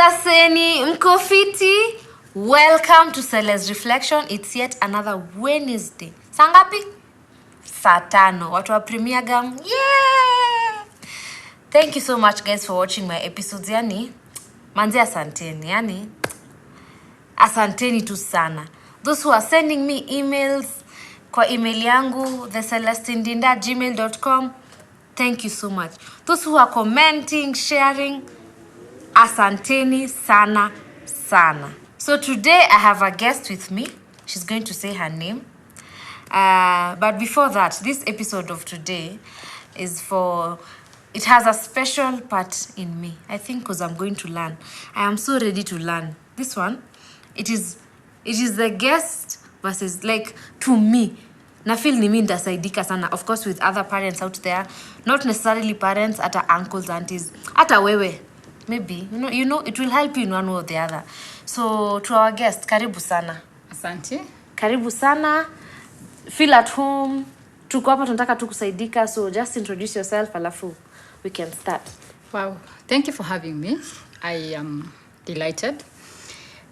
Zaseni mkofiti. Welcome to Cele's Reflection. It's yet another Wednesday. Sangapi? Satano. Watu wa Premier Gang. Yeah! Thank you so much guys for watching my episodes. Yani, manzi asanteni. Yani, asanteni tu sana. Those who are sending me emails, kwa email yangu, thecelestindinda@gmail.com. Thank you so much. Those who are commenting, sharing, asanteni sana sana. So today I have a guest with me. She's going to say her name. But before that, this episode of today is for... It has a special part in me. I think because I'm going to learn. I am so ready to learn. This one, it is the guest versus, like, to me. Na feel ni mimi ndasaidika sana. Of course, with other parents out there. Not necessarily parents, ata uncles, aunties. Ata wewe. Maybe. You know, it will help you in one way or the other. So, to our guest, karibu sana. Asante. Karibu sana. Feel at home. Tuko hapa tunataka tu kusaidika. So, just introduce yourself, alafu we can start. Wow. Thank you for having me. I am delighted.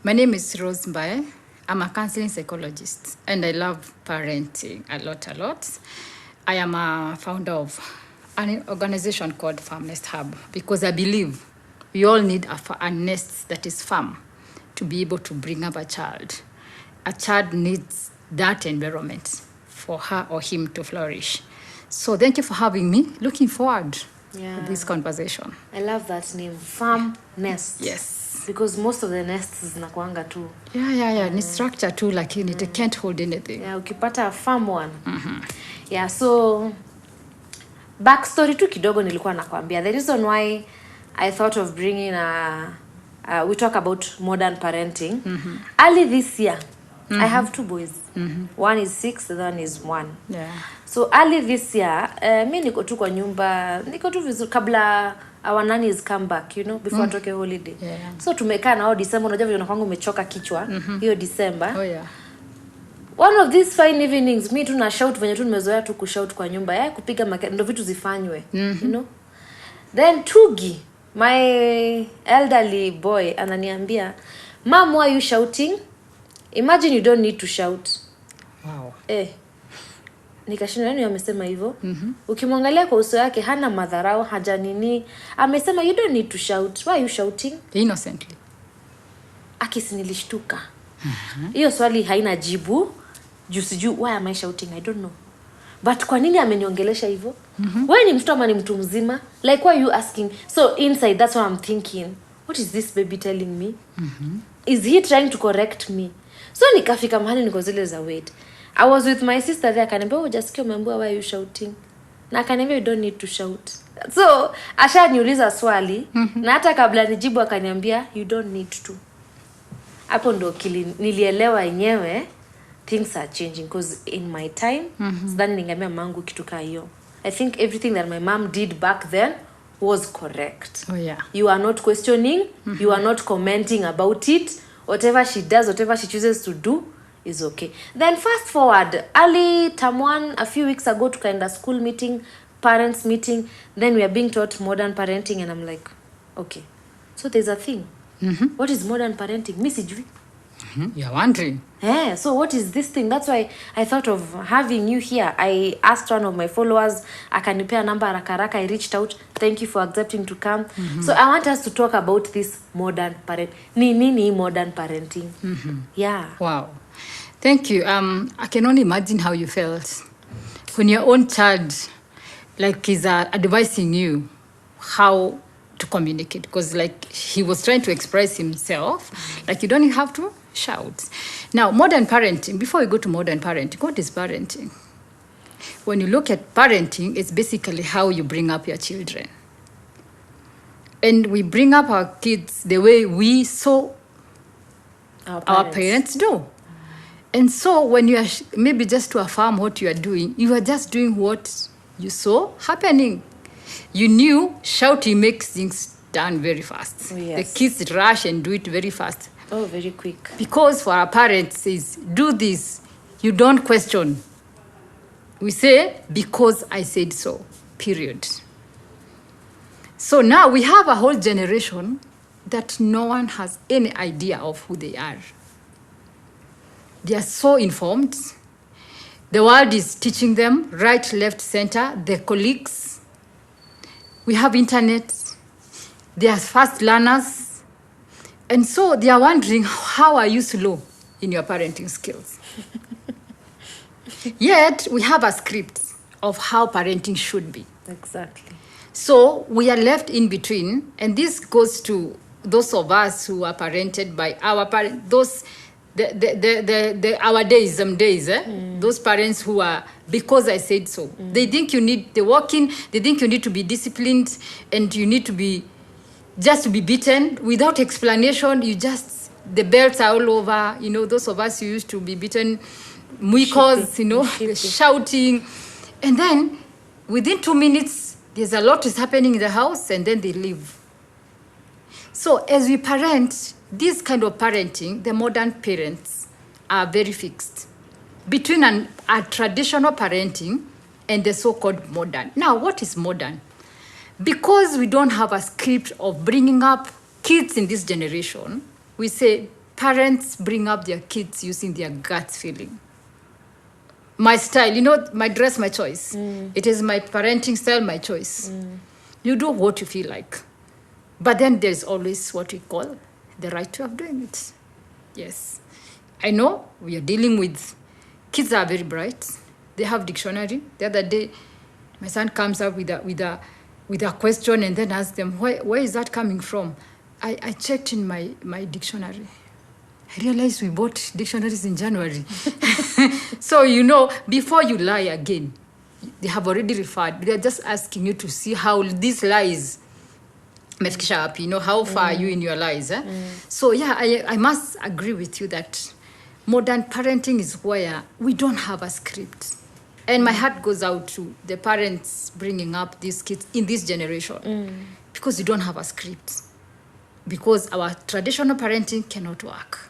My name is Rose Mbae. I'm a counseling psychologist and I love parenting a lot. I am a founder of an organization called Farm Nest Hub because I believe we all need a nest that is firm to be able to bring up a child. A child needs that environment for her or him to flourish. So thank you for having me. Looking forward to this conversation. I love that name, Farm Nest. Yes. Because most of the nests zinakuanga tu. Yeah. Ni structure too, lakini it can't hold anything. Yeah, ukipata a farm one. Yeah, so backstory tu kidogo nilikuwa nakwambia. The reason why I thought of bringing we talk about modern parenting. Early this year, I have two boys. One is 6, the other one is 1. Yeah. So early this year, mi niko tu kwa nyumba, niko tu vizuri kabla our nannies come back, you know, before atoke holiday. Yeah. So tumekaa nao December, unajua vile unakuanga umechoka kichwa hiyo December. Oh yeah. One of these fine evenings, mi tu na shout venye tu nimezoea tu kushout kwa nyumba, kupiga ndo vitu zifanywe, you know. Then Tugi, my elderly boy, ananiambia, "Mom, why are you shouting? Imagine you don't need to shout." Wow. Nikashinda nani amesema hivyo? Ukimwangalia kwa uso yake hana madharau, haja nini. Amesema you don't need to shout. Why are you shouting? Innocently. Akisi nilishtuka. Hiyo swali haina jibu. Juu why am I shouting? I don't know. But kwa nini ameniongelesha hivyo? Wewe ni mtoto ama ni mtu mzima? Like why are you asking? So inside that's what I'm thinking. What is this baby telling me? Is he trying to correct me? So nikafika mahali niko zile za wait. I was with my sister there, akaniambia, "Oh, just kiomemboa, why are you shouting?" Na akaniambia, "You don't need to shout." So, ashaniuliza swali, na hata kabla nijibu akaniambia, "You don't need to." Hapo ndo nilielewa yenyewe things are changing because in my time, sidhani ningeambia mangu kitu kaa hiyo. I think everything that my mom did back then was correct. Oh yeah. You are not questioning, you are not commenting about it. Whatever she does, whatever she chooses to do is okay. Then fast forward, early term 1, a few weeks ago, tukaenda school meeting, parents meeting, then we are being taught modern parenting, and I'm like, okay, so there's a thing. What is modern parenting? Mi sijui. You're wondering. Yeah, so what is this thing? That's why I thought of having you here. I asked one of my followers, akanipea number haraka. I reached out. Thank you for accepting to come. So I want us to talk about this modern parent. Nini modern parenting? Yeah. Wow. Thank you. I can only imagine how you felt when your own child, like, is advising you how to communicate, because, like, he was trying to express himself. Like, you don't have to shout. Now, modern parenting. Before we go to modern parenting, what is parenting? When you look at parenting, it's basically how you bring up your children, and we bring up our kids the way we saw our parents do. And so when you are maybe just to affirm what you are just doing what you saw happening. You knew shouting makes things done very fast. Oh, yes. The kids rush and do it very fast. Oh, very quick. Because for our parents is, do this. You don't question. We say, because I said so, period. So now we have a whole generation that no one has any idea of who they are. They are so informed. The world is teaching them right, left, center, their colleagues. We have internet. They are fast learners. And so they are wondering, how are you slow in your parenting skills? Yet we have a script of how parenting should be. Exactly. So we are left in between, and this goes to those of us who are parented by our parents, those our days, those parents who are, because I said so. They think you need the walking, they think you need to be disciplined, and you need to be just to be beaten without explanation. You just, the belts are all over. You know, those of us who used to be beaten, muicos, you know, shouting, and then within 2 minutes, there's a lot is happening in the house, and then they leave. So as we parent, this kind of parenting, the modern parents are very fixed between a traditional parenting and the so-called modern. Now, what is modern? Because we don't have a script of bringing up kids in this generation, we say parents bring up their kids using their gut feeling. My style, you know, my dress, my choice. It is my parenting style, my choice. You do what you feel like. But then there's always what we call the right way of doing it. Yes. I know we are dealing with, kids are very bright. They have dictionary. The other day, my son comes up with a question and then asks them, where is that coming from? I checked in my dictionary. I realized we bought dictionaries in January. So, you know, before you lie again, they have already referred. They're just asking you to see how these lies, you know, how far are you in your lies. So, yeah, I must agree with you that modern parenting is where we don't have a script. And my heart goes out to the parents bringing up these kids in this generation because you don't have a script. Because our traditional parenting cannot work.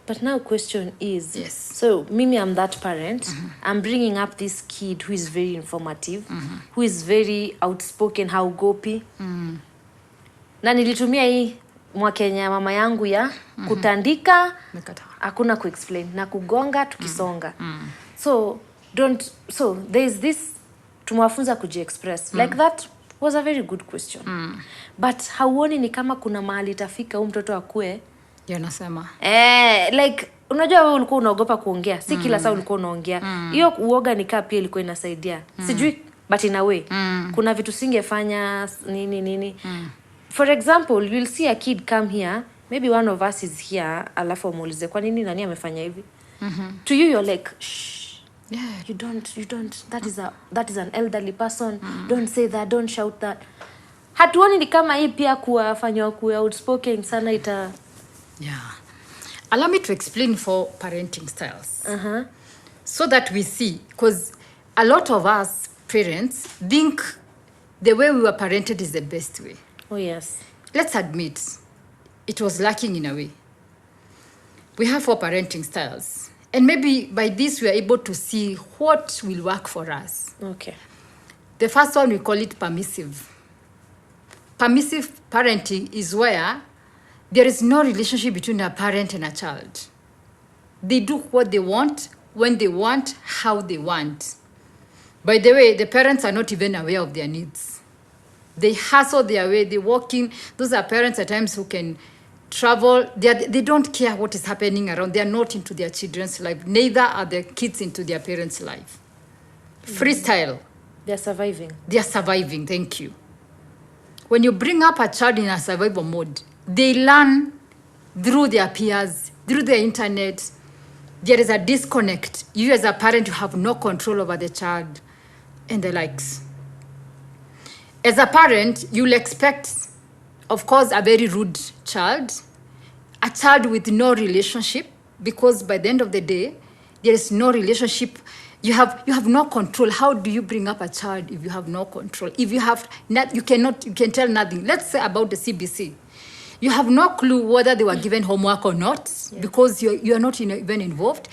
But now question is, yes. So Mimi, I'm that parent. I'm bringing up this kid who is very informative, who is very outspoken, haogopi. Na nilitumia hii Mwakenya mama yangu ya kutandika, hakuna kuexplain, na kugonga tukisonga. So there is this, tumewafunza kujiexpress. Like that was a very good question. But hauoni ni kama kuna mahali itafika huyu mtoto akue? Ya nasema. Like, unajua wewe ulikuwa unaogopa kuongea. Si kila saa ulikuwa unaongea. Hiyo uoga nikaa pia ilikuwa inasaidia. Sijui, but in a way. Kuna vitu singefanya nini. For example, you'll see a kid come here. Maybe one of us is here. Alafu amuulize, kwa nini nani amefanya hivi? To you, you're like, shh. Yeah. You don't. That is an elderly person. Don't say that. Don't shout that. Hatuoni ni kama hii pia kuwafanywa kuwa outspoken sana ita... Yeah. Allow me to explain for parenting styles. So that we see, because a lot of us parents think the way we were parented is the best way. Oh, yes. Let's admit, it was lacking in a way. We have 4 parenting styles. And maybe by this we are able to see what will work for us. Okay. The first one, we call it permissive. Permissive parenting is where there is no relationship between a parent and a child. They do what they want, when they want, how they want. By the way, the parents are not even aware of their needs. They hustle their way, they walk in. Those are parents at times who can travel. They don't care what is happening around. They are not into their children's life. Neither are the kids into their parents' life. Freestyle. They are surviving. They are surviving, thank you. When you bring up a child in a survival mode, they learn through their peers, through the internet. There is a disconnect. You as a parent, you have no control over the child and the likes. As a parent, you'll expect, of course, a very rude child, a child with no relationship, because by the end of the day, there is no relationship. You have no control. How do you bring up a child if you have no control? If you have you can tell nothing. Let's say about the CBC. You have no clue whether they were given homework or not, because you are not even involved.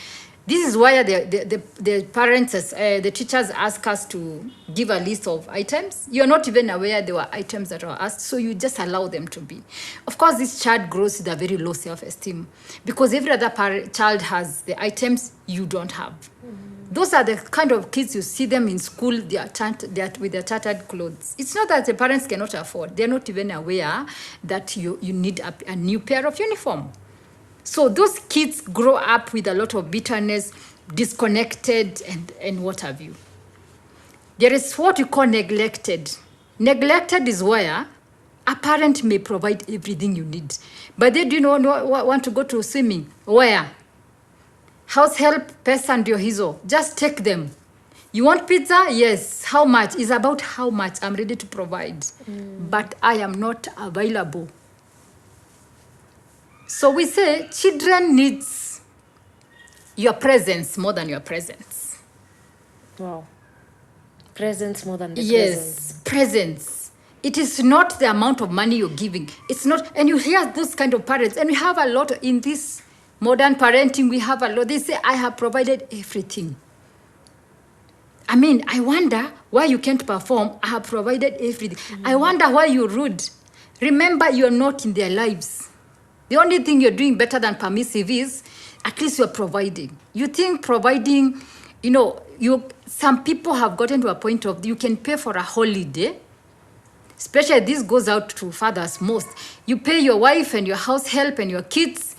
This is why the parents, the teachers ask us to give a list of items. You're not even aware there were items that were asked, so you just allow them to be. Of course, this child grows with a very low self-esteem because every other child has the items you don't have. Those are the kind of kids you see them in school, they are with their tattered clothes. It's not that the parents cannot afford. They're not even aware that you need a new pair of uniform. So those kids grow up with a lot of bitterness, disconnected, and what have you. There is what you call neglected. Neglected is where a parent may provide everything you need. But they do not want to go to swimming. Where? House help, pesa ndio hizo. Just take them. You want pizza? Yes. How much? It's about how much I'm ready to provide. But I am not available. So we say children needs your presence more than your presence. Wow. Presence more than the presence. Yes, presence. It is not the amount of money you're giving. It's not, and you hear those kind of parents, and we have a lot in this modern parenting, we have a lot. They say, I have provided everything. I mean, I wonder why you can't perform. I have provided everything. I wonder why you're rude. Remember, you're not in their lives. The only thing you're doing better than permissive is at least you're providing. You think providing, some people have gotten to a point of you can pay for a holiday. Especially this goes out to fathers most. You pay your wife and your house help and your kids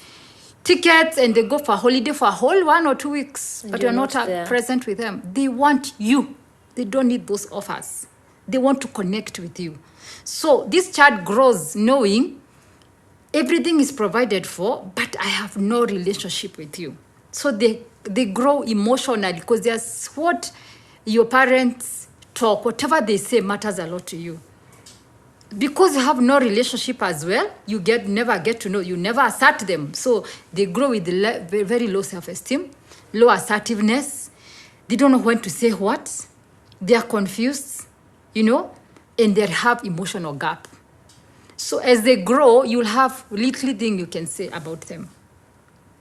tickets and they go for a holiday for a whole 1 or 2 weeks. But you're not present with them. They want you. They don't need those offers. They want to connect with you. So this child grows knowing everything is provided for, but I have no relationship with you. So they grow emotionally because that's what your parents talk, whatever they say matters a lot to you. Because you have no relationship as well, you never get to know, you never assert them. So they grow with very low self-esteem, low assertiveness. They don't know when to say what. They are confused, and they have emotional gap. So as they grow, you'll have little thing you can say about them.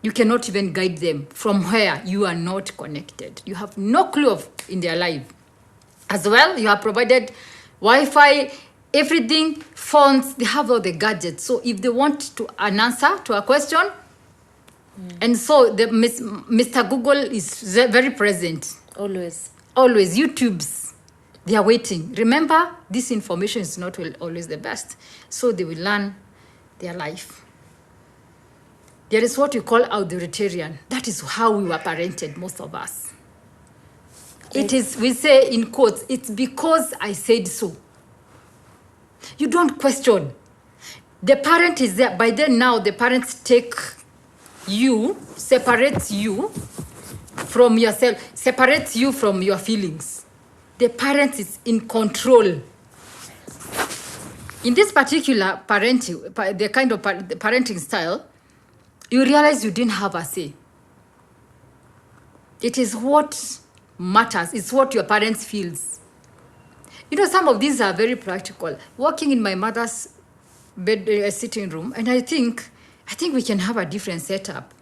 You cannot even guide them from where you are not connected. You have no clue in their life. As well, you have provided Wi-Fi, everything, phones, they have all the gadgets. So if they want an answer to a question, and so Mr. Google is very present. Always. YouTubes. They are waiting. Remember, this information is not always the best. So they will learn their life. There is what we call authoritarian. That is how we were parented, most of us. It is, we say in quotes, it's because I said so. You don't question. The parent is there. By then now, the parents separates you from yourself, separates you from your feelings. The parent is in control. In this particular parenting, the kind of parenting style, you realize you didn't have a say. It is what matters. It's what your parents feels. Some of these are very practical. Walking in my mother's sitting room, and I think we can have a different setup.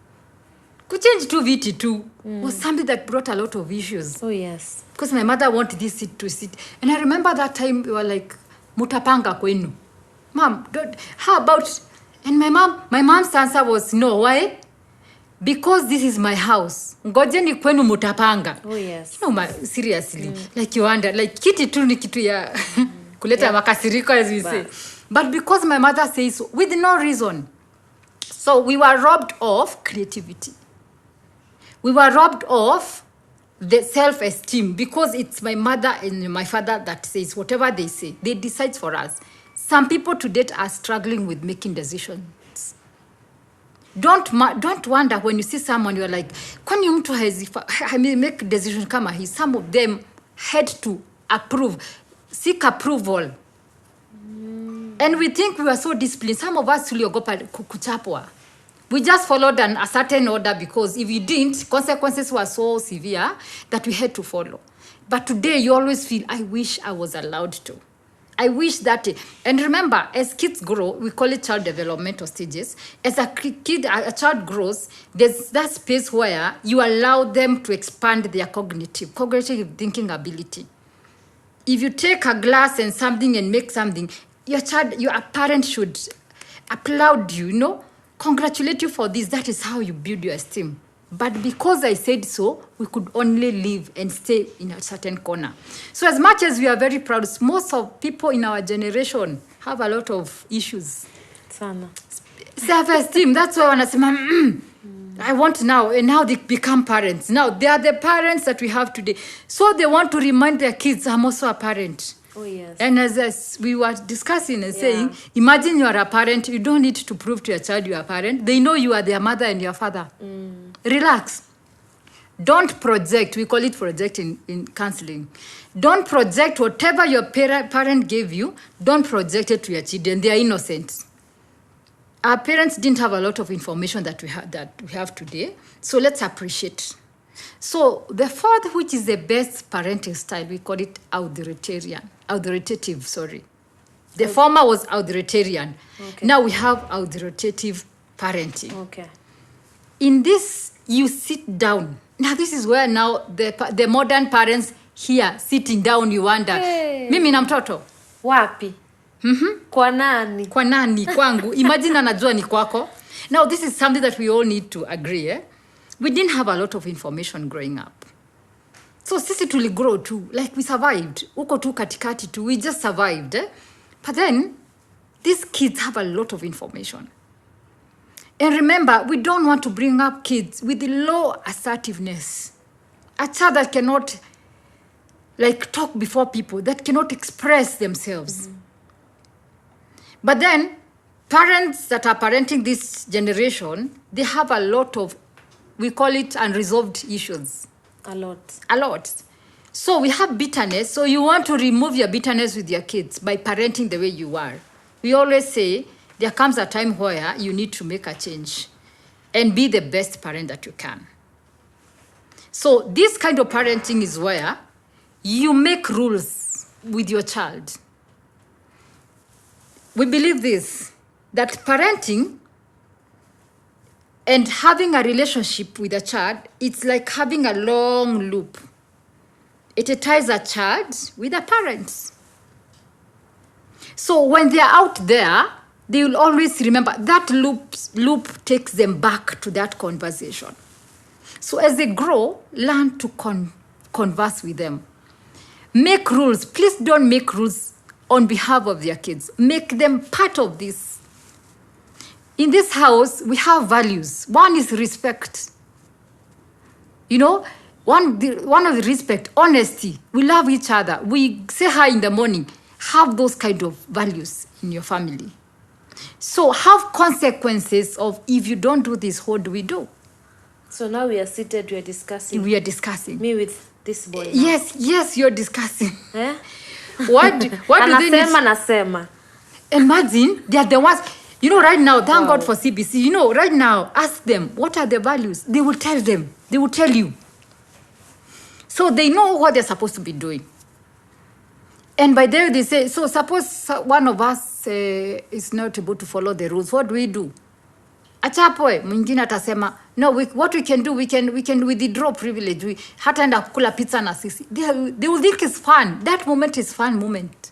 Kuchange tu viti tu was something that brought a lot of issues. Oh, yes. Because my mother wanted this seat to sit. And I remember that time we were like, mutapanga kwenu. Mom, how about... And my mom's answer was, no, why? Because this is my house. Ngojeni kwenu mutapanga. Oh, yes. Seriously. Like you wonder, like kiti tu ni kitu ya kuleta makasiriko as we say. But because my mother says so, with no reason. So we were robbed of creativity. We were robbed of the self-esteem because it's my mother and my father that says whatever they say. They decide for us. Some people to date are struggling with making decisions. Don't wonder when you see someone, you're like, kwani mtu make decision kama hii? Some of them had to seek approval. And we think we were so disciplined. Some of us tuliogopa kuchapwa. We just followed a certain order because if you didn't, consequences were so severe that we had to follow. But today you always feel, I wish I was allowed to. I wish that, and remember, as kids grow, we call it child developmental stages. As a child grows, there's that space where you allow them to expand their cognitive thinking ability. If you take a glass and something and make something, your parent should applaud you, congratulate you for this. That is how you build your esteem. But because I said so, we could only live and stay in a certain corner. So as much as we are very proud, most of people in our generation have a lot of issues. Sana. Self-esteem, that's why wanasema, I want now, and now they become parents. Now they are the parents that we have today. So they want to remind their kids, I'm also a parent. Oh, yes. And as we were discussing and saying, imagine you are a parent, you don't need to prove to your child you are a parent. They know you are their mother and your father. Relax. Don't project. We call it project in counseling. Don't project whatever your parent gave you. Don't project it to your children. They are innocent. Our parents didn't have a lot of information that we have today. So let's appreciate. So the fourth, which is the best parenting style, we call it authoritative, sorry. The former was authoritarian. Okay. Now we have authoritative parenting. Okay. In this, you sit down. Now this is where now the modern parents here sitting down, you wonder, mimi na mtoto wapi? Kwa nani? Kwa nani? Kwangu. Imagine anajua ni kwako. Now this is something that we all need to agree. We didn't have a lot of information growing up. So sisi tuli grow too, like we survived. Uko tu katikati tu, we just survived. But then, these kids have a lot of information. And remember, we don't want to bring up kids with low assertiveness. A child that cannot talk before people, that cannot express themselves. But then, parents that are parenting this generation, they have a lot of, we call it unresolved issues. A lot. So we have bitterness. So you want to remove your bitterness with your kids by parenting the way you are. We always say, there comes a time where you need to make a change and be the best parent that you can. So this kind of parenting is where you make rules with your child. We believe this, that parenting and having a relationship with a child, it's like having a long loop. It ties a child with a parent. So when they're out there, they will always remember that loop takes them back to that conversation. So as they grow, learn to converse with them. Make rules. Please don't make rules on behalf of their kids. Make them part of this. In this house, we have values. One is respect. One of the respect, honesty. We love each other. We say hi in the morning. Have those kind of values in your family. So have consequences of if you don't do this, what do we do? So now we are seated, we are discussing. We are discussing. Me with this boy now. Yes, you're discussing. Eh? What do they need? Nasema. Imagine, they are the ones, right now, thank God for CBC. Right now, ask them, what are the values? They will tell them. They will tell you. So they know what they're supposed to be doing. And by there they say, so suppose one of us is not able to follow the rules, what do we do? Achapoe, mwingine atasema, no, what we can do, we can withdraw privilege. Hata enda kula pizza na sisi. They will think it's fun. That moment is fun moment.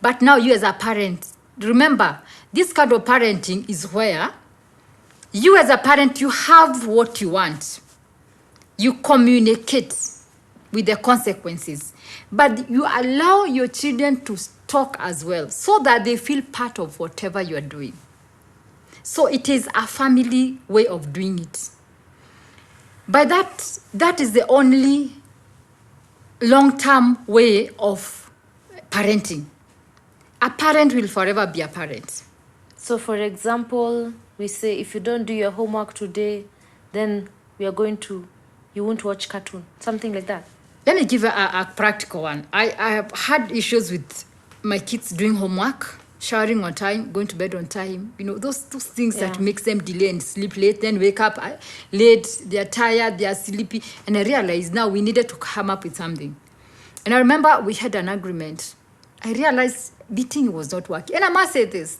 But now you as a parent, remember, this kind of parenting is where you as a parent, you have what you want. You communicate with the consequences. But you allow your children to talk as well so that they feel part of whatever you are doing. So it is a family way of doing it. But that is the only long-term way of parenting. A parent will forever be a parent. So for example, we say if you don't do your homework today, then you won't watch cartoon. Something like that. Let me give a practical one. I have had issues with my kids doing homework, showering on time, going to bed on time. Those things that makes them delay and sleep late, then wake up late, they're tired, they're sleepy. And I realized now we needed to come up with something. And I remember we had an agreement. I realized beating was not working. And I must say this,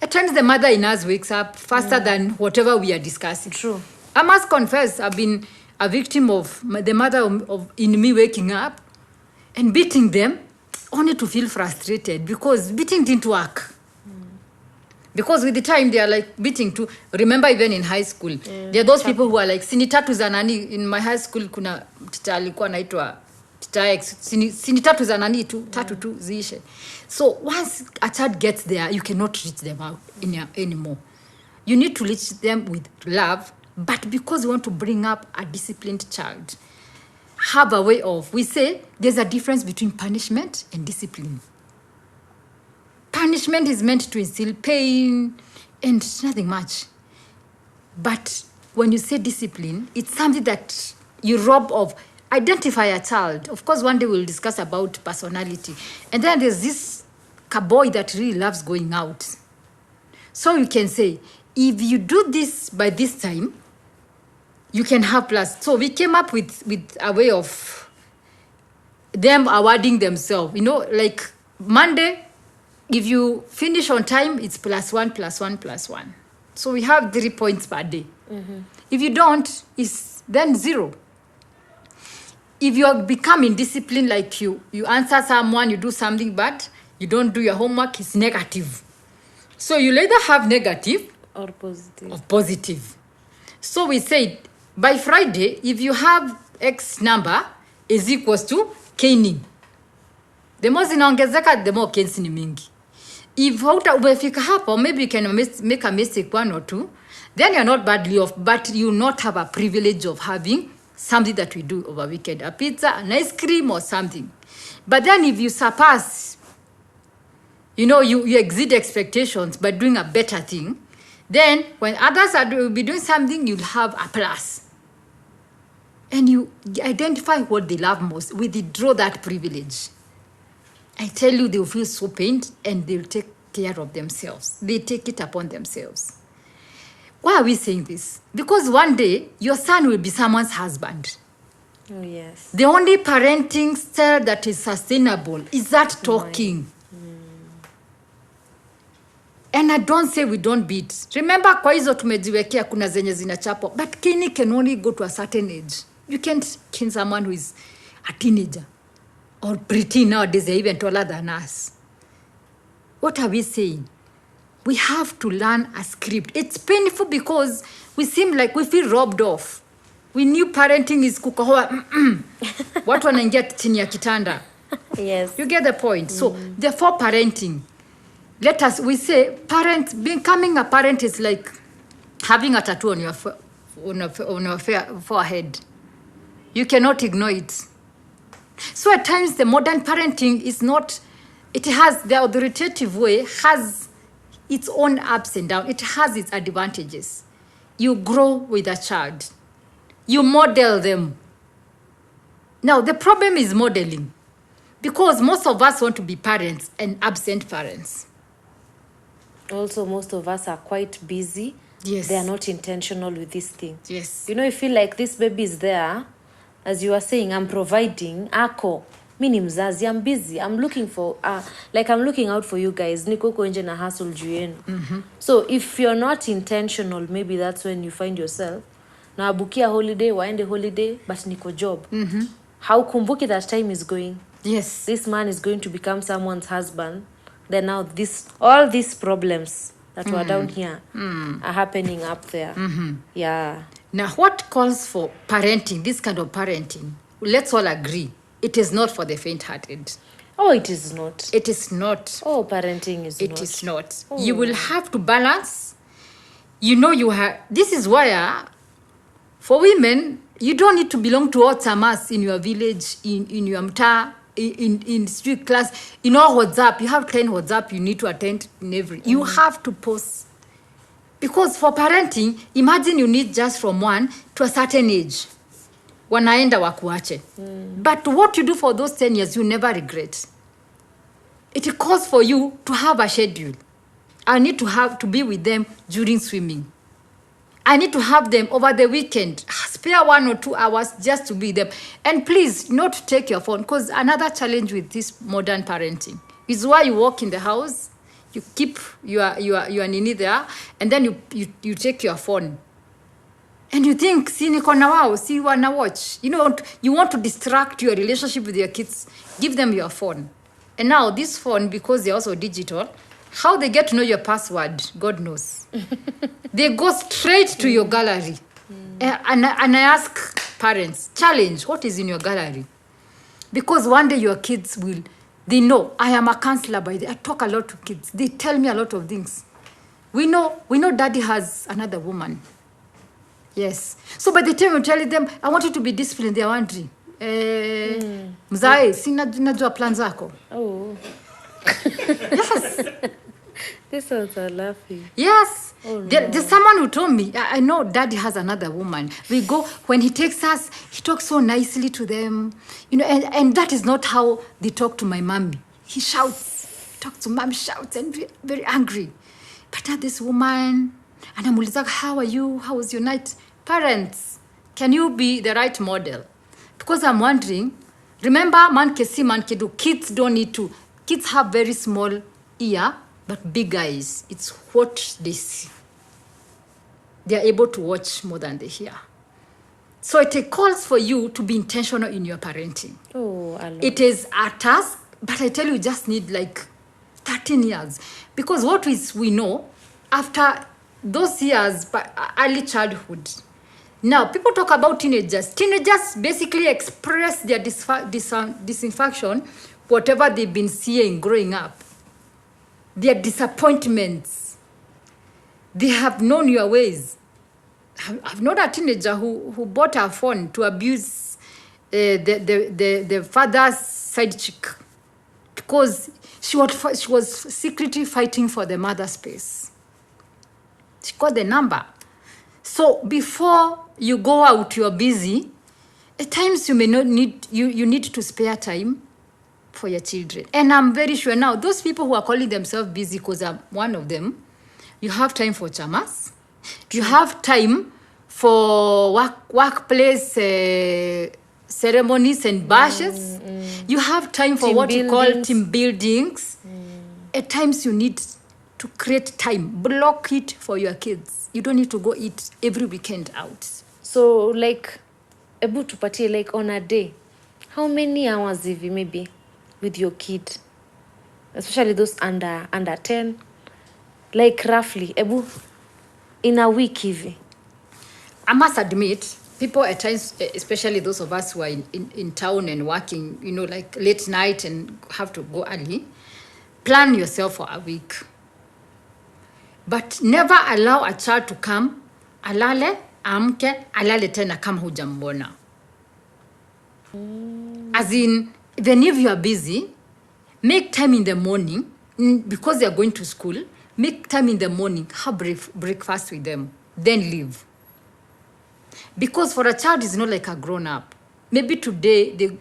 at times the mother in us wakes up faster than whatever we are discussing. True. I must confess, I've been a victim of the mother in me waking up and beating them only to feel frustrated because beating didn't work. Because with the time they are like beating too. Remember even in high school, there are those people who are like, sini tatu za nani. In my high school kuna tita alikuwa naitwa tita X, sini tatu za nani tu, tatu tu ziishe. So once a child gets there, you cannot reach them out anymore. You need to reach them with love, but because you want to bring up a disciplined child, have a way of, we say there's a difference between punishment and discipline. Punishment is meant to instill pain and nothing much. But when you say discipline, it's something that you rob of. Identify a child. Of course, one day we'll discuss about personality. And then there's this boy that really loves going out. So you can say, if you do this by this time, you can have plus. So we came up with a way of them awarding themselves. You know, like Monday, if you finish on time, it's +1, +1, +1. So we have 3 points per day. If you don't, it's then 0. If you are becoming disciplined, like you answer someone, you do something, but you don't do your homework, it's negative. So you either have negative Or positive. or positive. So we said, by Friday, if you have X number is equals to caning. The more zinaongezeka, the more canes ni mingi. If umefika hapo, maybe you can make a mistake 1 or 2, then you're not badly off, but you not have a privilege of having something that we do over weekend, a pizza, an ice cream or something. But then if you surpass, you exceed expectations by doing a better thing, then when others will be doing something, you'll have a plus. And you identify what they love most, withdraw that privilege. I tell you, they will feel so pained and they'll take care of themselves. They take it upon themselves. Why are we saying this? Because one day, your son will be someone's husband. Oh, yes. The only parenting style that is sustainable is that talking. And I don't say we don't beat. Remember, kwa hizo tumejiwekea kuna zenye zinachapo. But caning can only go to a certain age. You can't cane someone who is a teenager. Or preteen nowadays, they're even taller than us. What are we saying? We have to learn a script. It's painful because we seem like we feel robbed off. We knew parenting is kukohoa. Watu wanaingia chini ya kitanda. Yes. You get the point. So, therefore, parenting. We say, becoming a parent is like having a tattoo on your forehead. You cannot ignore it. So at times the modern parenting is not, it has the authoritative way, has its own ups and downs. It has its advantages. You grow with a child. You model them. Now the problem is modeling, because most of us want to be parents and absent parents. Also, most of us are quite busy. Yes. They are not intentional with this thing. Yes. You feel like this baby is there. As you are saying, I'm providing. Ako. Mini mzazi, I'm busy. I'm looking for, I'm looking out for you guys. Niko nje na hustle juu yenu. So if you're not intentional, maybe that's when you find yourself. Na abukia holiday, waende holiday, but niko job. How kumbuki that time is going. Yes. This man is going to become someone's husband. Then now all these problems that were down here are happening up there. Yeah. Now, what calls for parenting, this kind of parenting, let's all agree, it is not for the faint-hearted. Oh, it is not. It is not. Oh, parenting is not. It is not. Oh. You will have to balance. This is why, for women, you don't need to belong to all tamas in your village, in your mta, in street class, in all WhatsApp. You have 10 WhatsApp you need to attend in every. You have to post. Because for parenting, imagine you need just from 1 to a certain age. Wanaenda wakuache. But what you do for those 10 years, you never regret. It calls for you to have a schedule. I need to be with them during swimming. I need to have them over the weekend. Spare 1 or 2 hours just to be them. And please, not take your phone. Because another challenge with this modern parenting, It's why you walk in the house, you keep your nini there, and then you take your phone. And you think, see niko na wao, see wana watch. You want to distract your relationship with your kids. Give them your phone. And now this phone, because they're also digital, how they get to know your password, God knows. They go straight to your gallery. And I ask parents, challenge, what is in your gallery? Because one day your kids they know, I am a counselor by the I talk a lot to kids. They tell me a lot of things. We know daddy has another woman. Yes. So by the time you tell them, I want you to be disciplined, they are wondering. Mzae, si najua plan zako. Oh. Yes. This ones are laughing. Yes. Oh, no. There's someone who told me, I know daddy has another woman. We go, when he takes us, he talks so nicely to them. And that is not how they talk to my mommy. He shouts. He talks to mom, shouts, and very angry. But now this woman, and I'm like, how are you? How was your night? Parents, can you be the right model? Because I'm wondering, remember, man can see, man can do. Kids don't need to. Kids have very small ear, but big eyes. It's what they see. They are able to watch more than they hear. So it calls for you to be intentional in your parenting. Oh, I love it is a task, but I tell you, just need like 13 years. Because what we know, after those years, early childhood, now people talk about teenagers. Teenagers basically express their dissatisfaction, whatever they've been seeing growing up. Their disappointments. They have known your ways. I've known a teenager who bought her phone to abuse the father's side chick because she was secretly fighting for the mother's space. She got the number. So before you go out, you're busy. At times you may not need you need to spare time for your children. And I'm very sure now, those people who are calling themselves busy, because I'm one of them, you have time for chamas. You have time for workplace ceremonies and bashes. You have time for what you call team buildings. At times you need to create time. Block it for your kids. You don't need to go eat every weekend out. So like, ebu tupatie like on a day, how many hours hivi maybe with your kid? Especially those under 10. Like roughly, ebu in a week hivi. I must admit, people at times, especially those of us who are in town and working, like late night and have to go early, plan yourself for a week. But never allow a child to come, alale, amke, alale tena kama hujambona. As in, even if you are busy, make time in the morning, because they are going to school, make time in the morning, have breakfast with them, then leave. Because for a child, it's not like a grown-up. Maybe today,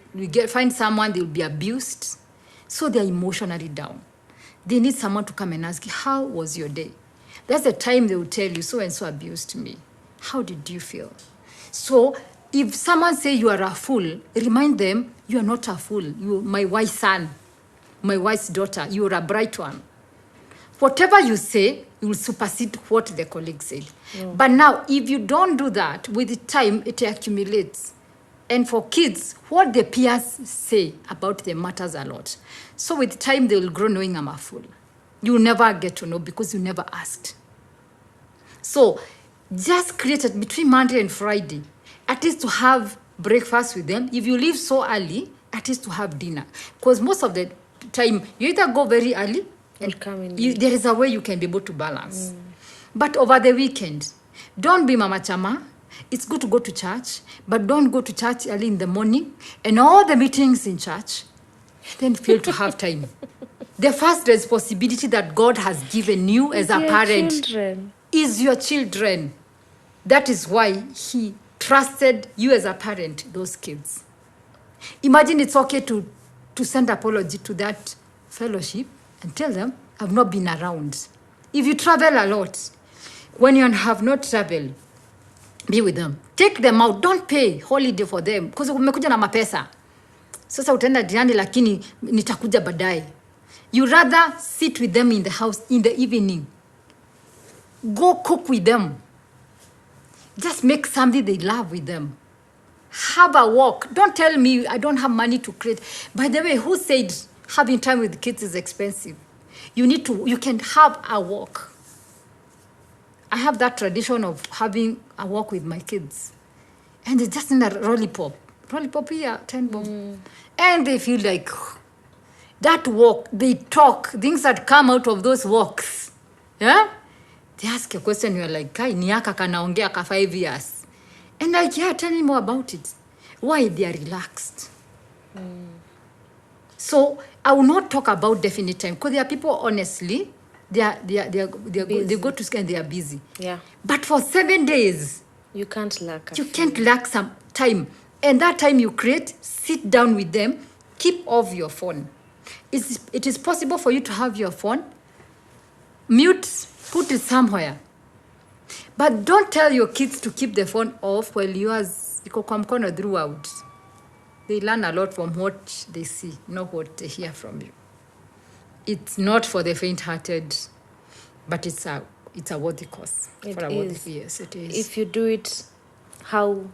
find someone, they'll be abused, so they're emotionally down. They need someone to come and ask, how was your day? That's the time they will tell you, so-and-so abused me. How did you feel? So if someone say you are a fool, remind them, you are not a fool. You are my wise son, my wise daughter. You are a bright one. Whatever you say, you will supersede what the colleague said. But now, if you don't do that, with time, it accumulates. And for kids, what the peers say about them matters a lot. So with time, they will grow knowing I'm a fool. You will never get to know because you never asked. So just create it between Monday and Friday, at least to have breakfast with them. If you leave so early, at least to have dinner. Because most of the time, you either go very early, and come in there is a way you can be able to balance. But over the weekend, don't be Mama Chama. It's good to go to church, but don't go to church early in the morning and all the meetings in church, then fail to have time. The first responsibility that God has given you as a parent is your children. That is why he trusted you as a parent, those kids. Imagine it's okay to send apology to that fellowship and tell them, I've not been around. If you travel a lot, when you have not traveled, be with them. Take them out. Don't pay holiday for them. Because umekuja na mapesa. Sasa utaenda jirani lakini nitakuja baadaye. You rather sit with them in the house in the evening. Go cook with them. Just make something they love with them. Have a walk. Don't tell me I don't have money to create. By the way, who said having time with kids is expensive? You can have a walk. I have that tradition of having a walk with my kids. And it's just in a lollipop. Lollipop here, 10 bob. And they feel like that walk, they talk, things that come out of those walks. Yeah? They ask a question, you're like, kai, niaka kanaongea ka 5 years. And like, yeah, tell me more about it. Why they are relaxed. So I will not talk about definite time because there are people, honestly, they go to school and they are busy. Yeah. But for 7 days, You can't lack. you can't lack some time. And that time you create, sit down with them, keep off your phone. It is possible for you to have your phone, mute, put it somewhere. But don't tell your kids to keep the phone off while yours iko kwa mkono throughout. They learn a lot from what they see, not what they hear from you. It's not for the faint-hearted, but it's a worthy cause. It for is. Yes, it is. If you do it how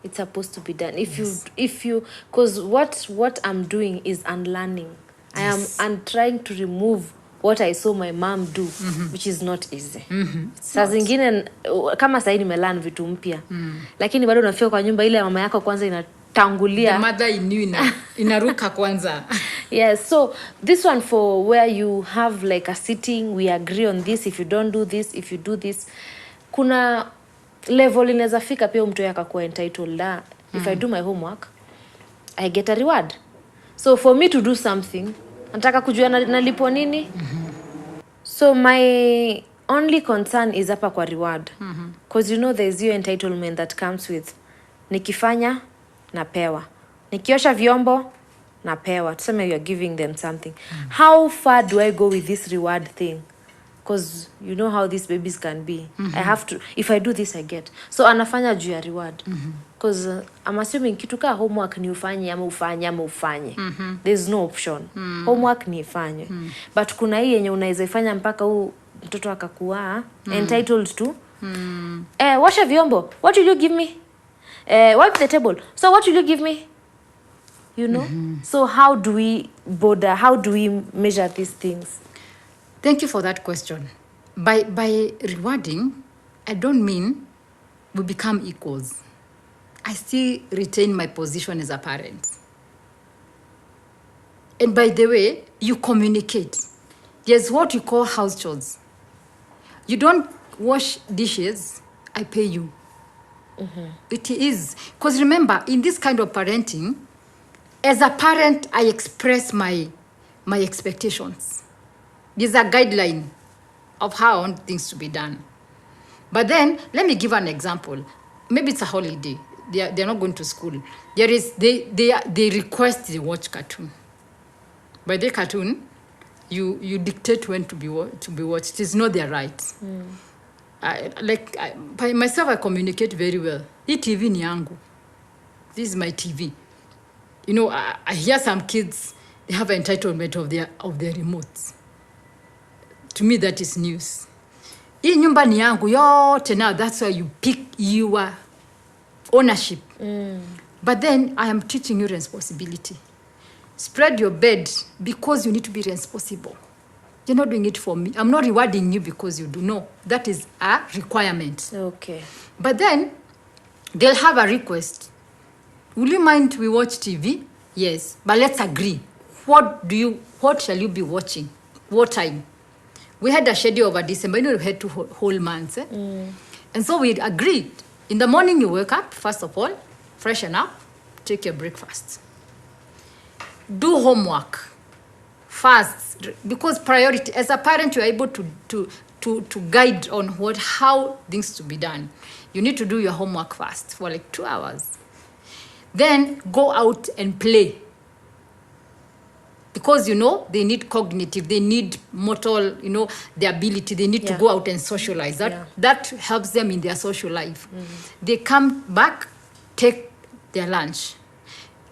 it's supposed to be done. If you because what I'm doing is unlearning. I'm trying to remove what I saw my mom do, which is not easy. Saa zingine kama sasa nimelearn vitu mpya. Lakini bado unafika kwa nyumba ile mama yako kwanza inatangulia. The mother inaruka kwanza. Yes, so this one for where you have like a sitting, we agree on this, if you don't do this, if you do this. Kuna level inaweza fika pia mtu yakakuwa entitled if I do my homework, I get a reward. So for me to do something, nataka kujua nalipo nini. So my only concern is hapa kwa reward. Because you know there's your entitlement that comes with nikifanya, napewa. Nikiosha vyombo, napewa. Tuseme you are giving them something. How far do I go with this reward thing? Because you know how these babies can be. I have to, if I do this, I get. So anafanya juu ya reward. Because I'm assuming kitu ka homework ni ufanye ama ufanye. There's no option. Homework ni ifanye. But kuna hii yenye unaweza ifanya mpaka huu mtoto akakuwa entitled to. Washa vyombo. What will you give me? Wipe the table. So what will you give me? You know? So how do we border? How do we measure these things? Thank you for that question. By rewarding, I don't mean we become equals. I still retain my position as a parent. And by the way, you communicate. There's what you call house chores. You don't wash dishes, I pay you. It is. Because remember, in this kind of parenting, as a parent, I express my expectations. There's a guideline of how I want things to be done. But then, let me give an example. Maybe it's a holiday. They're not going to school. They request they watch cartoon. By the cartoon, you dictate when to be watched. It's not their right. By myself, I communicate very well. Hii TV ni yangu. This is my TV. You know, I hear some kids, they have entitlement of their remotes. To me, that is news. Hii nyumba ni yangu yote now. That's why you pick your ownership. But then I am teaching you responsibility. Spread your bed because you need to be responsible. You're not doing it for me. I'm not rewarding you because you do. No, that is a requirement. Okay. But then they'll have a request. Will you mind we watch TV? Yes, but let's agree. What shall you be watching? What time? We had a schedule over December. You know, we had 2 whole months. And so we agreed. In the morning, you wake up, first of all, freshen up, take your breakfast. Do homework fast, because priority. As a parent, you are able to guide on how things to be done. You need to do your homework fast for like 2 hours. Then go out and play. Because, you know, they need cognitive, they need motor, you know, the ability, they need to go out and socialize. That helps them in their social life. They come back, take their lunch.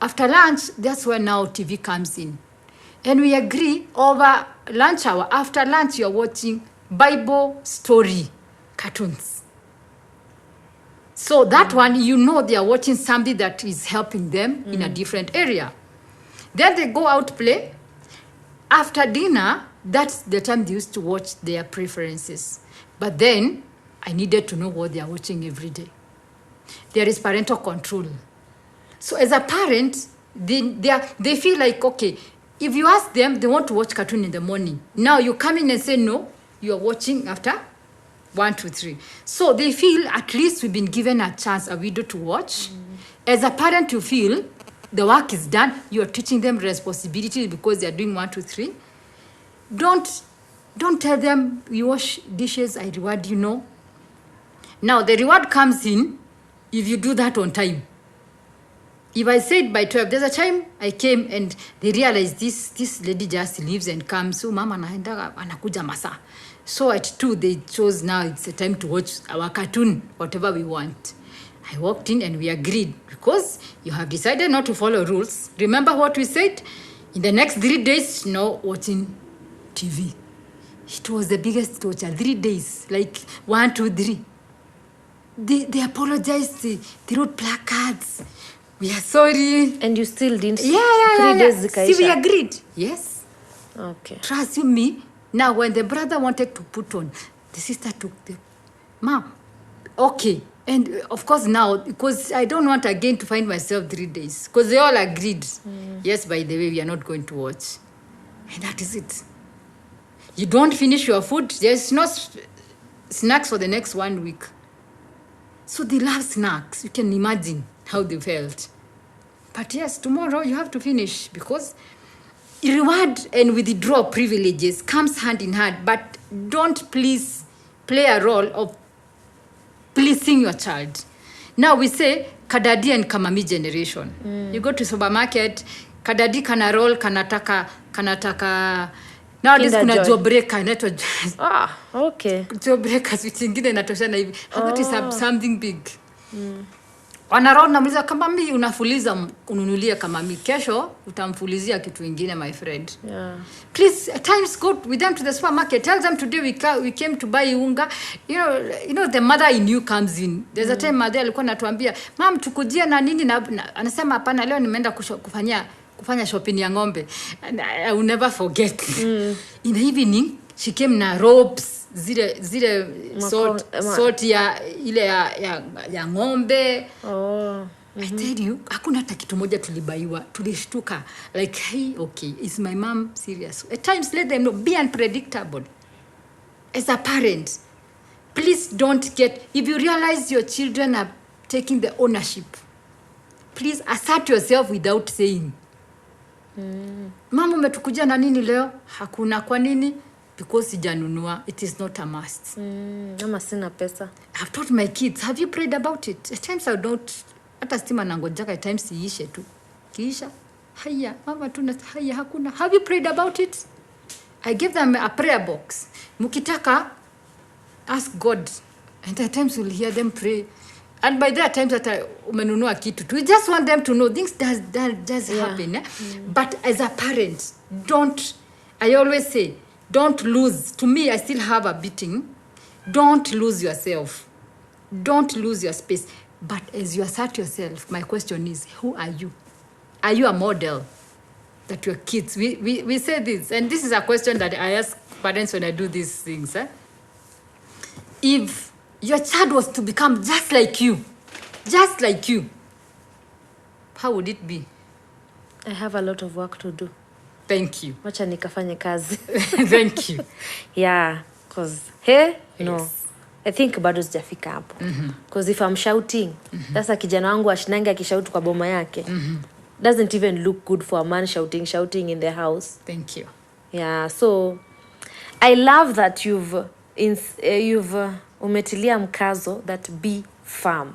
After lunch, that's where now TV comes in. And we agree over lunch hour, after lunch, you're watching Bible story cartoons. So that one, you know they are watching something that is helping them in a different area. Then they go out play. After dinner, that's the time they used to watch their preferences. But then, I needed to know what they are watching every day. There is parental control. So as a parent, they feel like, okay, if you ask them, they want to watch cartoon in the morning. Now you come in and say, no, you are watching after 1, 2, 3. So they feel at least we've been given a chance, a video to watch. As a parent, you feel the work is done. You are teaching them responsibility because they are doing 1, 2, 3. Don't tell them you wash dishes, I reward you. No. Now the reward comes in if you do that on time. If I said by 12, there's a time I came and they realized this lady just leaves and comes. So mama anakuja masa. So at 2, they chose now it's a time to watch our cartoon, whatever we want. I walked in and we agreed because you have decided not to follow rules. Remember what we said? In the next 3 days, no watching TV. It was the biggest torture. 3 days, like 1, 2, 3. They apologized. They wrote placards. We are sorry. And you still didn't? Yeah. 3 days zikaisha. See, we agreed. Yes. Okay. Trust you me. Now, when the brother wanted to put on, the sister took the... Mom, okay. And of course now, because I don't want again to find myself 3 days. Because they all agreed. Yes, by the way, we are not going to watch. And that is it. You don't finish your food. There's no snacks for the next 1 week. So they love snacks. You can imagine how they felt. But yes, tomorrow you have to finish because reward and withdraw privileges comes hand in hand. But don't please play a role of pleasing your child. Now we say kadadi and kamami generation. You go to supermarket, kadadi kana roll, kanataka nowadays kuna job breaker inaitwa okay. Job breakers vitu ingine inatoshana hivi. That is something big. Wanarona namuliza kama mimi unafuliza ununulie kama mimi kesho utamfulizia kitu kingine my friend. Yeah. Please at times go with them to the supermarket. Tell them today we came to buy unga. You know the mother in you comes in. There's a time mother alikuwa anatuambia, "Mom tukujia na nini na anasema hapana leo nimeenda kufanya shopping ya ng'ombe." And I will never forget. In the evening she came na ropes zile sort ya ile ya ng'ombe. I tell you, hakuna hata kitu moja tulibaiwa. Tulishtuka like, hey, okay, is my mom serious? At times let them know, be unpredictable. As a parent, please don't if you realize your children are taking the ownership, please assert yourself without saying. Mama umetukuja na nini leo? Hakuna. Kwa nini? Because sijanunua. It is not a must. Ama sina pesa. I've taught my kids, have you prayed about it? At times I don't, hata stima nangojaka, at times iishe tu. Kiisha, haya, mama tuna, haya, hakuna. Have you prayed about it? I give them a prayer box. Mukitaka, ask God. And at times you'll hear them pray. And by that times that umenunua kitu. We just want them to know things does happen. Eh? But as a parent, I always say, don't lose. To me, I still have a beating. Don't lose yourself. Don't lose your space. But as you assert yourself, my question is, who are you? Are you a model that your kids... We say this, and this is a question that I ask parents when I do these things. Eh? If your child was to become just like you, how would it be? I have a lot of work to do. Thank you. Wacha nikafanye kazi. Thank you. Yeah, because no. Yes. I think bado sijafika hapo. Because if I'm shouting, sasa kijana wangu ashinanga akishout kwa boma yake. Doesn't even look good for a man shouting in the house. Thank you. Yeah, so I love that you've umetilia mkazo that be firm.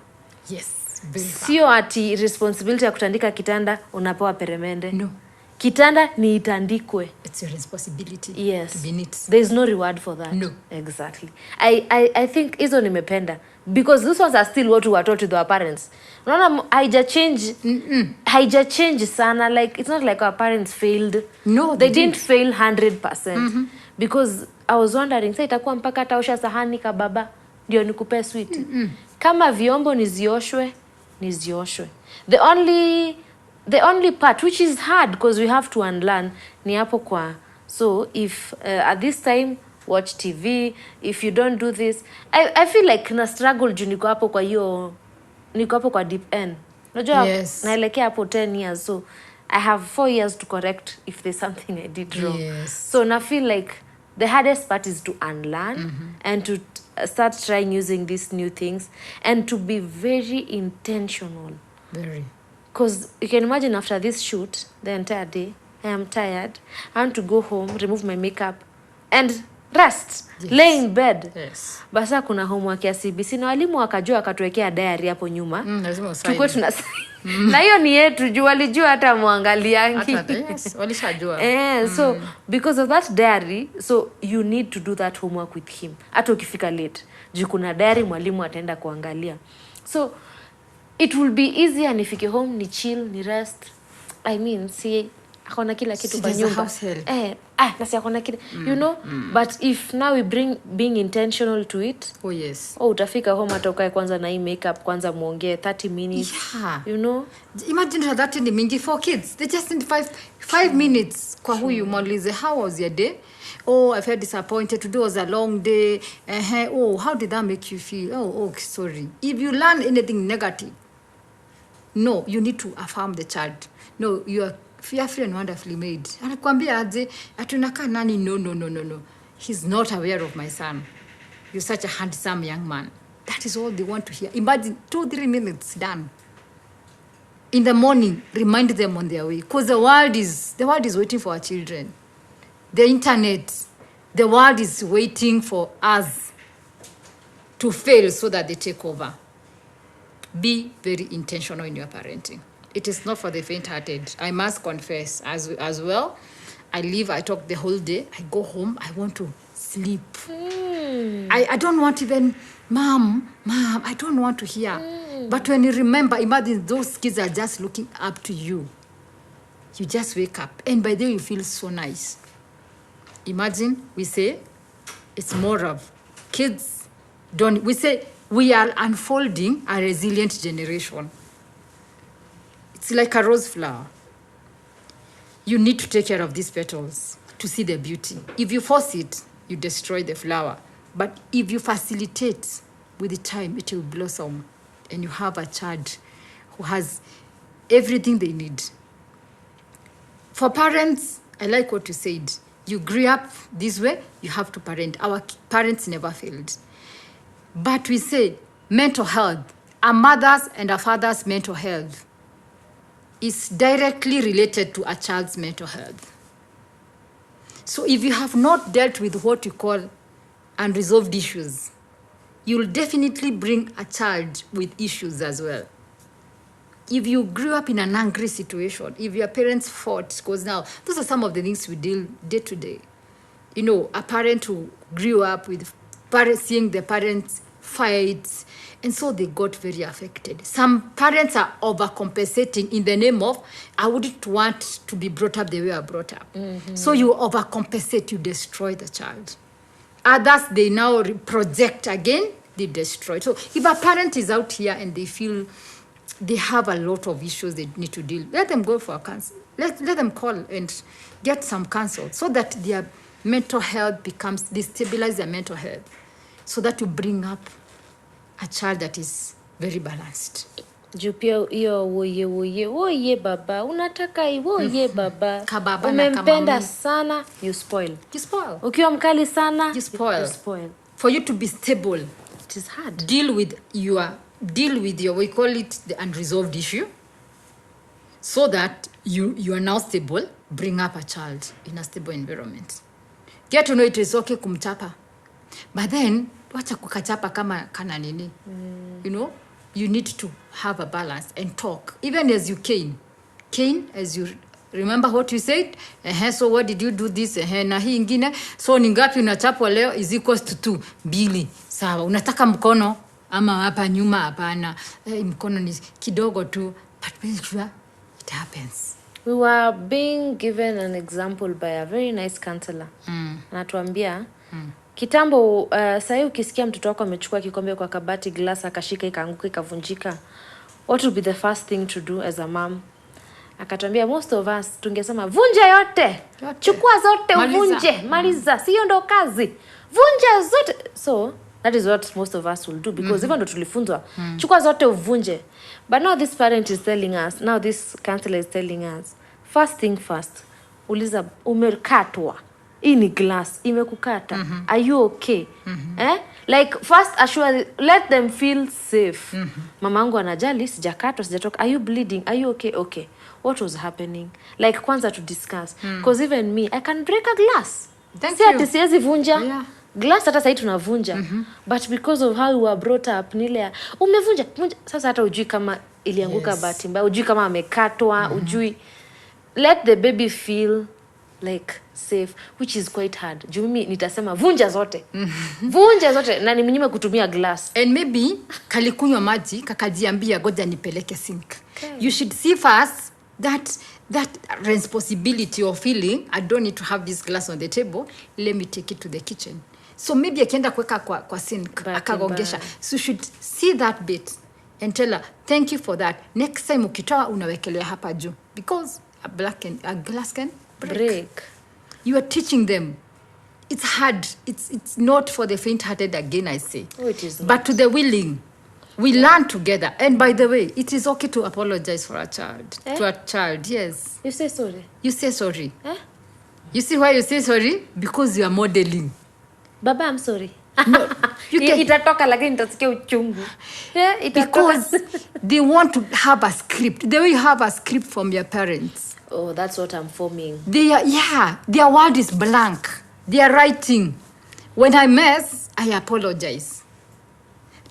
Yes, very firm. Sio ati responsibility ya kutandika kitanda unapewa peremende. No. Kitanda ni itandikwe. it's your responsibility Yes. to be neat. There's no reward for that. No. Exactly. I think hizo nimependa because those ones are still what we were taught with our parents. Unaona haija change sana, like it's not like our parents failed. No, they didn't fail 100%. Because I was wondering, say itakuwa mpaka taosha sahani ka baba ndio nikupe sweet. Kama vyombo nizioshwe. The only part which is hard because we have to unlearn ni hapo kwa. So if at this time watch TV, if you don't do this, I feel like na struggle juu niko hapo kwa deep end. Unajua naelekea hapo 10 years, so I have 4 years to correct if there's something I did wrong. So na feel like the hardest part is to unlearn and to start trying using these new things and to be very intentional. Very. Because you can imagine after this shoot, the entire day, I am tired. I want to go home, remove my makeup, and rest. Lay in bed. Basa kuna homework ya CBC na walimu wakajua wakatuwekea diary hapo nyuma. Tukue tunasai. Na hiyo ni yetu juu walijua hata muangaliangi. Walishajua. So because of that diary, so you need to do that homework with him. Hata ukifika late. Juu kuna diary mwalimu ataenda kuangalia. So it will be easier nifike home, ni chill, ni rest. I mean, see, akona kila kitu kwa nyumba. Nasi akona kila, you know? But if now we being intentional to it. Oh, yes. Utafika home atokae kwanza na hii makeup, kwanza muongee 30 minutes. You know? Imagine that in the mingi for kids. They just need 5 minutes. Kwa huyu muulize, how was your day? Oh, I felt disappointed. Today was a long day. Oh, how did that make you feel? Oh, sorry. If you learn anything negative, no, you need to affirm the child. No, you are fearfully and wonderfully made. Anakuambia aje, atunaka nani? No. He's not aware of my son. You're such a handsome young man. That is all they want to hear. Imagine 2-3 minutes done. In the morning, remind them on their way. Because the world is waiting for our children. The internet, the world is waiting for us to fail so that they take over. Be very intentional in your parenting. It is not for the faint-hearted. I must confess as well. I talk the whole day. I go home. I want to sleep. I don't want even, mom, I don't want to hear. But when you remember, imagine those kids are just looking up to you. You just wake up. And by then you feel so nice. Imagine, we say, it's more of kids don't, we say, we are unfolding a resilient generation. It's like a rose flower. You need to take care of these petals to see the beauty. If you force it, you destroy the flower. But if you facilitate, with the time, it will blossom. And you have a child who has everything they need. For parents, I like what you said. You grew up this way, you have to parent. Our parents never failed. But we say mental health, a mother's and a father's mental health is directly related to a child's mental health. So if you have not dealt with what you call unresolved issues, you'll definitely bring a child with issues as well. If you grew up in an angry situation, if your parents fought, because now those are some of the things we deal day to day. You know, a parent who grew up with seeing the parents fight, and so they got very affected. Some parents are overcompensating in the name of, I wouldn't want to be brought up the way I brought up. So you overcompensate, you destroy the child. Others, they now project again, they destroy. So if a parent is out here and they feel they have a lot of issues they need to deal, let them go for a counsel. Let them call and get some counsel so that their mental health becomes, they stabilize their mental health so that you bring up a child that is very balanced. Juu pia hiyo woye baba unataka woye baba Kababa umempenda sana, you spoil. Ukiwa mkali sana, you spoil. For you to be stable, it is hard. Deal with your, we call it the unresolved issue, so that you are now stable. Bring up a child in a stable environment. Get to know it is okay kumchapa, but then wacha kukachapa kama kana nini. You know, you need to have a balance and talk. Even as you cane as you remember what you said, so what did you do this, na hii ingine, so ni ngapi unachapwa leo is equals to 2 mbili. Sawa, unataka mkono ama hapa nyuma? Hapana, mkono ni kidogo tu, but make sure it happens. We were being given an example by a very nice counselor. Anatuambia kitambo, sasa ukisikia mtoto wako amechukua kikombe kwa kabati, glass akashika ikaanguka ikavunjika, what would be the first thing to do as a mom? Akatuambia most of us tungesema vunja yote. Chukua zote uvunje, maliza. Sio ndo kazi. Vunja zote. So that is what most of us will do, because even ndo tulifunzwa chukua zote uvunje. But now this parent is telling us, now this counselor is telling us, first thing first, uliza umekatwa, hii ni glass imekukata, are you okay? Like first assure, let them feel safe. Mamangu anajali, sijakatwa, sijatoka, are you bleeding, are you okay? Okay, what was happening? Like kwanza to discuss, because even me, I can break a glass. Si ati siwezi vunja glass, hata sasa tunavunja, but because of how we were brought up, nile umevunja sasa, hata ujui kama ilianguka bahati mbaya, ujui kama amekatwa, ujui. Let the baby feel like safe, which is quite hard. Juu mimi nitasema vunja zote. Vunja zote na nimnyime kutumia glass. And maybe kalikunywa maji kakajiambia goja nipeleke sink. You should see first that responsibility of feeling, I don't need to have this glass on the table, let me take it to the kitchen. So maybe akienda kuweka kwa sink akagongesha. So you should see that bit and tell her thank you for that. Next time ukitoa unawekelea hapa juu, because a glass can break. You are teaching them. It's hard. It's not for the faint-hearted, again I say. Oh, it is not. But to the willing, we learn together. And by the way, it is okay to apologize for a child. To a child, yes. You say sorry. You say sorry. You see why you say sorry? Because you are modeling. Baba, I'm sorry. No, you can. Itatoka lakini nitasikia uchungu. Because they want to have a script. They will have a script from your parents. Oh, that's what I'm forming. Their word is blank. They are writing. When I mess, I apologize.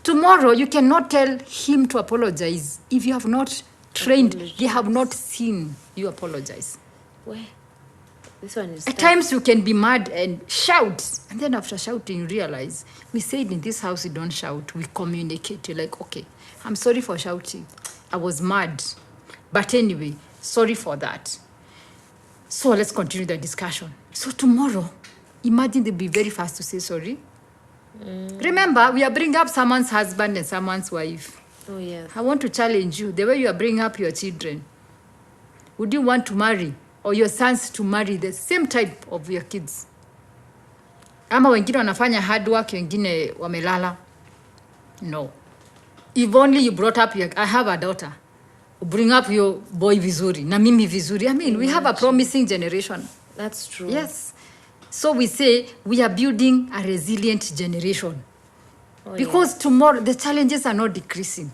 Tomorrow, you cannot tell him to apologize if you have not trained. They have not seen you apologize. Where? This one is At times you can be mad and shout. And then after shouting, you realize, we said in this house, we don't shout. We communicate. You're like, okay, I'm sorry for shouting. I was mad. But anyway, sorry for that. So let's continue the discussion. So tomorrow, imagine they'll be very fast to say sorry. Remember, we are bringing up someone's husband and someone's wife. Oh, yes. I want to challenge you. The way you are bringing up your children, would you want to marry or your sons to marry the same type of your kids? Ama wengine wanafanya hard work, wengine wamelala? No. If only you brought up I have a daughter. Bring up your boy vizuri, na mimi vizuri. I mean, we have a promising generation. That's true. Yes. So we say we are building a resilient generation. Oh, because tomorrow the challenges are not decreasing.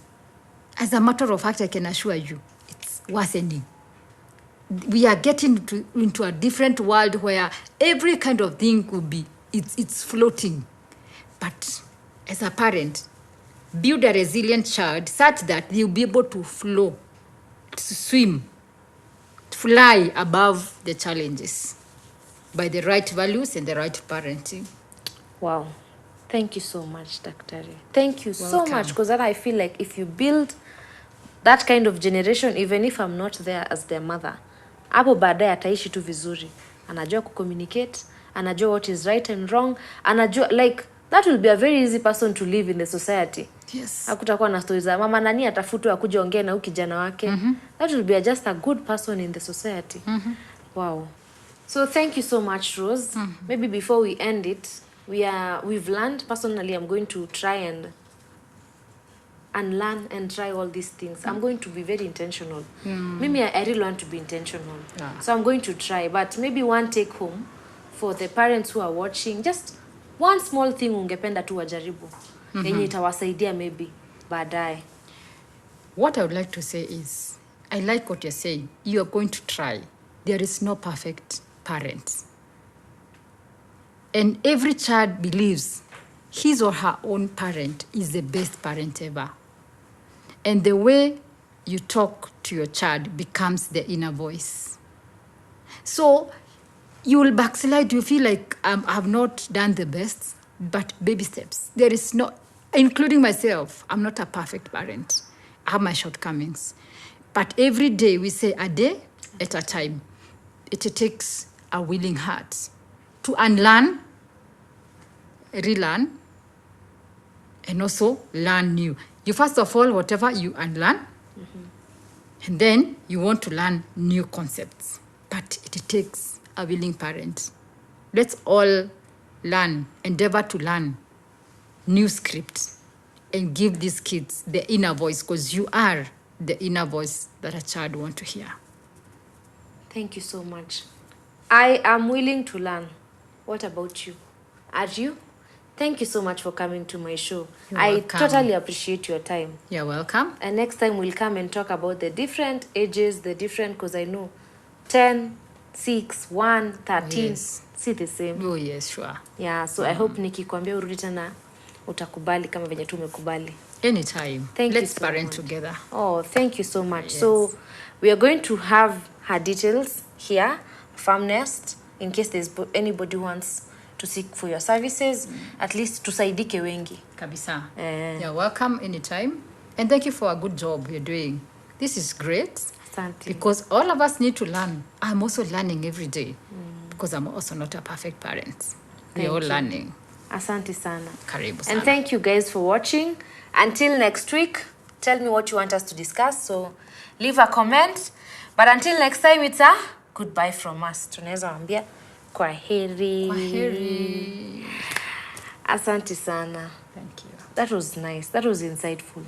As a matter of fact, I can assure you, it's worsening. We are getting into a different world where every kind of thing could be, it's floating. But as a parent, build a resilient child such that they'll be able to flow, to swim, to fly above the challenges by the right values and the right parenting. Wow. Thank you so much, Daktari. Thank you so Welcome. much, because I feel like if you build that kind of generation, even if I'm not there as their mother, hapo baadaye ataishi tu vizuri. Anajua kucommunicate, anajua what is right and wrong, anajua, like, that will be a very easy person to live in the society. Yes. Hakutakuwa na stories za mama nani atafutwa akuje ongea na kijana wake. That will be just a good person in the society. Wow. So thank you so much, Rose. Maybe before we end it, we've learned. Personally, I'm going to try and unlearn and try all these things. I'm going to be very intentional. Maybe I really want to be intentional. So I'm going to try. But maybe one take home for the parents who are watching, just one small thing ungependa tu wajaribu. Yenye itawasaidia maybe baadaye. What I would like to say is, I like what you're saying. You are going to try. There is no perfect parent. And every child believes his or her own parent is the best parent ever. And the way you talk to your child becomes the inner voice. So you will backslide. You feel like I have not done the best, but baby steps. There is no, including myself, I'm not a perfect parent. I have my shortcomings. But every day we say a day at a time. It takes a willing heart to unlearn, relearn, and also learn new. You first of all, whatever you unlearn, and then you want to learn new concepts. But it takes a willing parent. Let's all learn, endeavor to learn new scripts and give these kids the inner voice, because you are the inner voice that a child want to hear. Thank you so much. I am willing to learn. What about you? Are you? Thank you so much for coming to my show. You're I welcome. totally appreciate your time. You're welcome. And next time we'll come and talk about the different ages, the different, because I know 10, 6, 1, 13, Yes. see the same. Oh, yes, sure. Yeah, so I hope nikikwambia urudi tena utakubali kama venye tu umekubali. Anytime. Thank you Let's so parent much. together. Oh, thank you so much. Yes. So we are going to have her details here, Farm Nest, in case there's anybody who wants to seek for your services, at least tusaidike wengi. Kabisa. You're welcome anytime. And thank you for a good job you're doing. This is great. Asante. Because all of us need to learn. I'm also learning every day. Because I'm also not a perfect parent. We're all you. learning. Asante sana. Karibu sana. And thank you guys for watching. Until next week, tell me what you want us to discuss. So leave a comment. But until next time, it's a goodbye from us. Tunaweza wambia kwaheri. Kwaheri. Asante sana. Thank you. That was nice. That was insightful.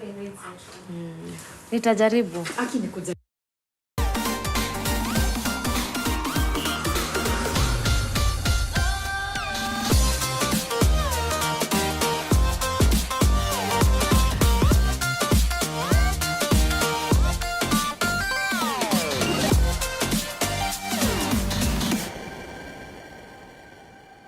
Nitajaribu. Aki nikuja